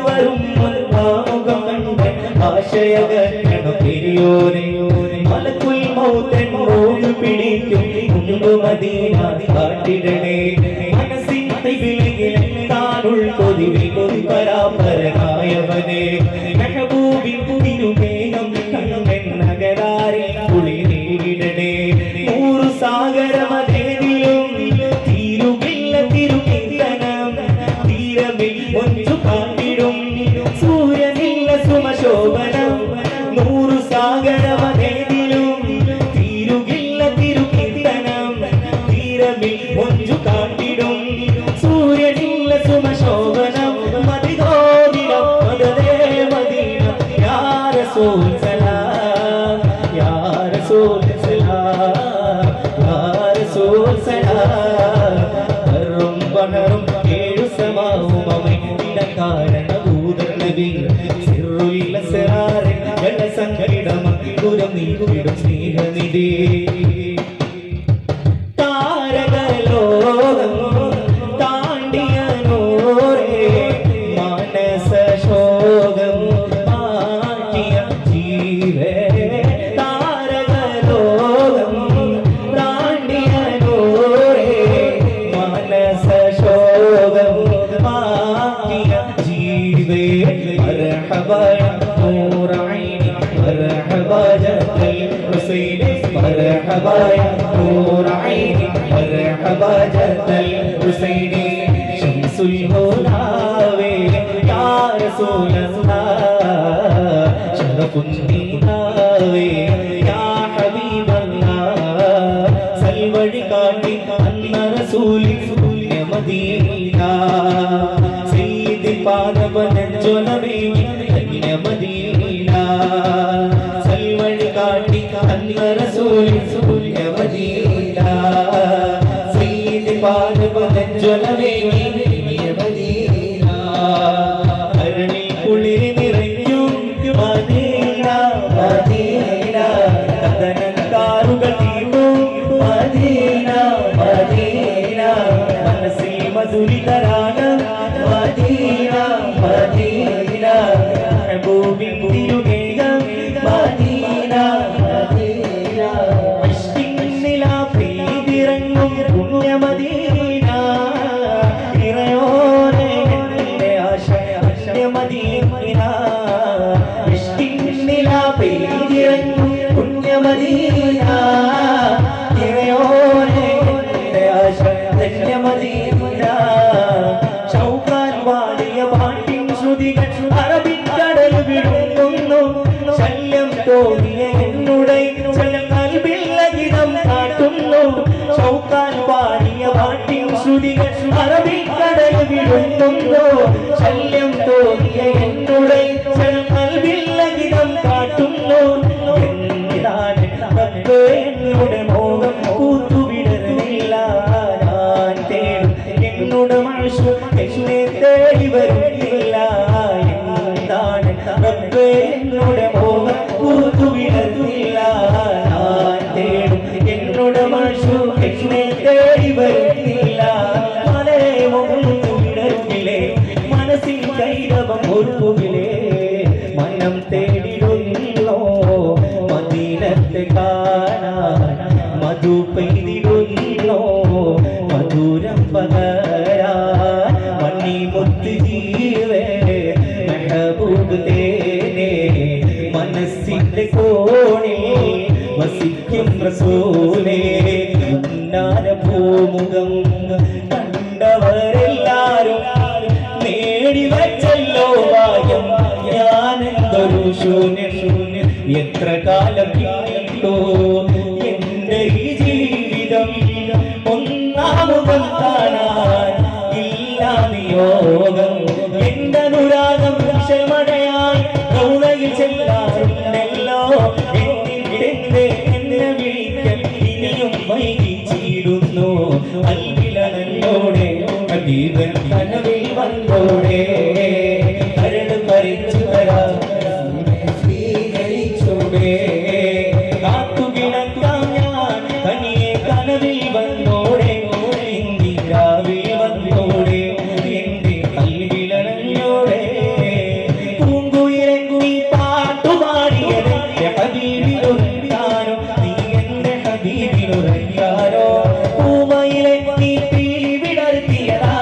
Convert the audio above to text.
വരും മുൻപാമുഖം കണ്ട് ആശയകരണം പെരിയോനെ മലക്കുൽ മൗത്തൻ റൂഹ് പിടിക്കും മുൻപ് മദീന കാട്ടിടണേ മനസ്സിൻ തിബിലിൽ താനുൾ കൊതിവിൽ പരാപരനായവനെ മെഹബൂബിൻ തിരുമേനം കണ്ണൻ നഗരാരിൽ കുളി നേരിടണേ നൂറു സാഗരമതേതിലും തീരുകില്ല തിരുകീർത്തനം തീരമിൽ ഒന്നു കാട്ടിടും സൂര്യനില്ല സുമശോഭനം നൂറു സാഗരമതേതിലും തീരുകില്ല തിരുകീർത്തനം തീരമിൽ ഒന്നു കാട്ടിടും സൂര്യനില്ല സുമശോഭനം മദിതോദിനം മദദേ മദീന യാ റസൂൽ സലാം യാ റസൂൽ സലാം യാ റസൂൽ സലാം ബറും ബഹറും ഏഴു സമാവും അവൈന കാരണഭൂതർ നബി സിറുൽ അസ്റാർ ജനസംഗീതം ഗുരം നീക്കിടും സ്നേഹനിധി താരകലോകം താണ്ടിയ നൂറേ മാനസ ശോകം മാറ്റിയ ജീവേ താരകലോകം താണ്ടിയ നൂറേ മാനസ ശോകം മാറ്റിയ ജീവേ മർഹബാ നൂർ ഐനി മർഹബാ ജത്തൽ ഹുസൈനി മർഹബാ നൂർ ഐനി മർഹബാ ജത്തൽ ഹുസൈനി ശംസുൽ ഹുദാവേ യാ റസൂലല്ലാഹ് ശറഫുൻ നീനാവേ യാ ഹബീബല്ലാഹ് സൽവഴി കാട്ടി അന്ന റസൂലി മദീന സയ്യിദ് പാദവനജ്വലമേ മദീന സൽവഴി കാട്ടി അന്ന റസൂലി മദീന സയ്യിദ് പാദവനജ്വലമേ മദീന അരണിൽ കുളിരി നിറയ്ക്കും മദീന മദീന കഥനക്കാറുകൾ തീർക്കും മദീന മദീന മനസ്സിൽ മധുരിതരാണ് മദീന മദീന മെഹബൂബിൻ തിരുകേകം മദീന മദീന ഇഷ്കിന്നില പ്രീതിറങ്ങും പുണ്യ മദീന ഇറയോനെ എൻ്റെ ആശയ മദീന ഇഷ്കിന്നില പ്രീതിറങ്ങും പുണ്യ മദീന ഇറയോനെ എൻ്റെ ആശയ മദീന ഷൗക്കാൻ വാടിയ പാട്ടിൻ ശ്രുതികൾ അറബിക്കടൽ വിടുന്നു ശല്യം തോന്നിയ എന്നുടെ കൽബില്ലഹിതം കാട്ടുന്നു ഷൗക്കാൻ പാടിയ പാട്ടിൻ ശ്രുതികൾ അറബിക്കടൽ വിടുന്നു ശല്യം തോന്നിയ എന്നുടെ കൽബില്ലഹിതം കാട്ടുന്നു എന്താണ് റബ്ബേ എന്നുടെ മോഹം കൂത്തുവിടരുന്നില്ല ഞാൻ തേടും എന്നുടെ മനസ്സു എന്നെ തേടി വരുന്നില്ല എന്താണ് റബ്ബേ എന്നുടെ മോഹം കൂത്തുവിടരുന്നില്ല ഞാൻ തേടും എന്നുടെ മനസ്സു എന്നെ തേടി വരുന്നില്ല മലേ മുഖം വിടരുന്നില്ലേ മനസ്സിൽ കൈരവം ഒരുക്കുകിലേ മനം തേടിടുന്നോ മദീനത്തെ കാണാൻ മധു പെയ്തിടുന്നോ മധുരം പകരാൻ മണ്ണി മുത്ത് ജീവേ മെഹബൂബ് തേനെ മനസ്സിന്റെ കോണിൽ വസിക്കും റസൂലേ ഉന്നാന ഭൂമുഖം കണ്ടവരെല്ലാരും നേടി വച്ചല്ലോ ഭാഗ്യം ഞാനെന്തൊരു ശൂന്യൻ എത്ര കാലം കേട്ടോ എന്റെ ഈ ജീവിതം ഒന്നാമുഖം കാണാൻ ഇല്ല നിയോഗം എന്റെ അനുരാഗം വിഷമടയായി കൗളയിൽ ചെല്ലാറുണ്ടല്ലോ എന്നെ വിളിക്കൽ ഇനിയും വൈകിച്ചിടുന്നു അൽവിലനോടെ ഹബീബൻ കനവിൽ വന്നോടെ കരട് പരിച്ചു തരാ സ്വീകരിച്ചോടെ നീയതാ